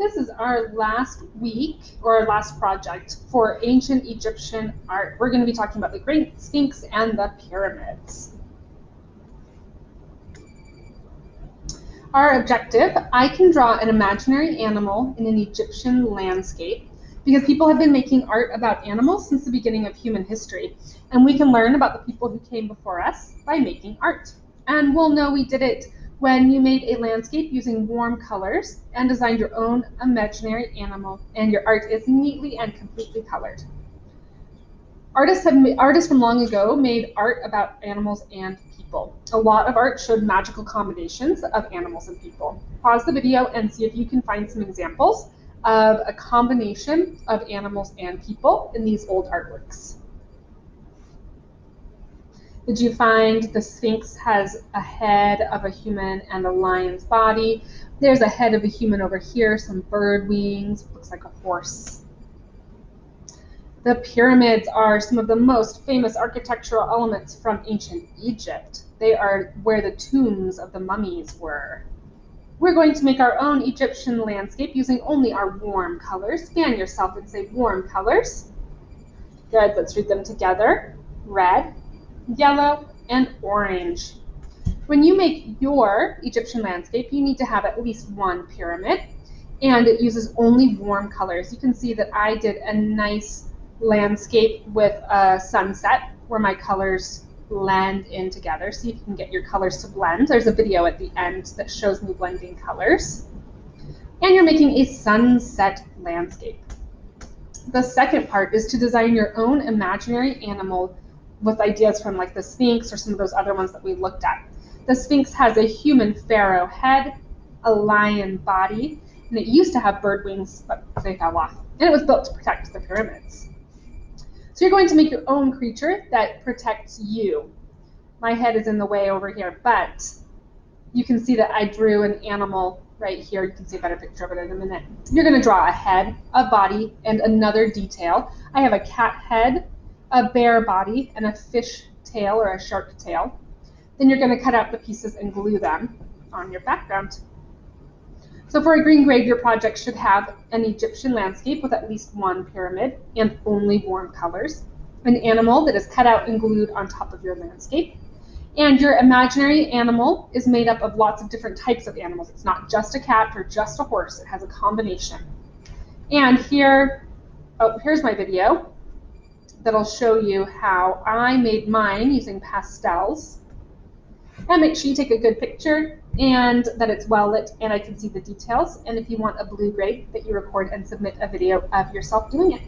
This is our last week or our last project for ancient Egyptian art. We're going to be talking about the Great Sphinx and the pyramids. Our objective, I can draw an imaginary animal in an Egyptian landscape because people have been making art about animals since the beginning of human history. And we can learn about the people who came before us by making art. And we'll know we did it when you made a landscape using warm colors and designed your own imaginary animal, and your art is neatly and completely colored. Artists from long ago made art about animals and people. A lot of art showed magical combinations of animals and people. Pause the video and see if you can find some examples of a combination of animals and people in these old artworks. Did you find the Sphinx has a head of a human and a lion's body? There's a head of a human over here, some bird wings, looks like a horse. The pyramids are some of the most famous architectural elements from ancient Egypt. They are where the tombs of the mummies were. We're going to make our own Egyptian landscape using only our warm colors. Scan yourself and say warm colors. Good, let's read them together. Red, yellow, and orange. When you make your Egyptian landscape, you need to have at least one pyramid, and it uses only warm colors. You can see that I did a nice landscape with a sunset where my colors blend in together. See if you can get your colors to blend. There's a video at the end that shows me blending colors. And you're making a sunset landscape. The second part is to design your own imaginary animal with ideas from like the Sphinx or some of those other ones that we looked at. The Sphinx has a human pharaoh head, a lion body, and it used to have bird wings, but they fell off. And it was built to protect the pyramids. So you're going to make your own creature that protects you. My head is in the way over here, but you can see that I drew an animal right here. You can see a better picture of it in a minute. You're going to draw a head, a body, and another detail. I have a cat head, a bear body, and a fish tail or a shark tail. Then you're going to cut out the pieces and glue them on your background. So for a green grade, your project should have an Egyptian landscape with at least one pyramid and only warm colors, an animal that is cut out and glued on top of your landscape, and your imaginary animal is made up of lots of different types of animals. It's not just a cat or just a horse. It has a combination. And here, here's my video that'll show you how I made mine using pastels. And make sure you take a good picture and that it's well lit and I can see the details. And if you want a blue grade, that you record and submit a video of yourself doing it.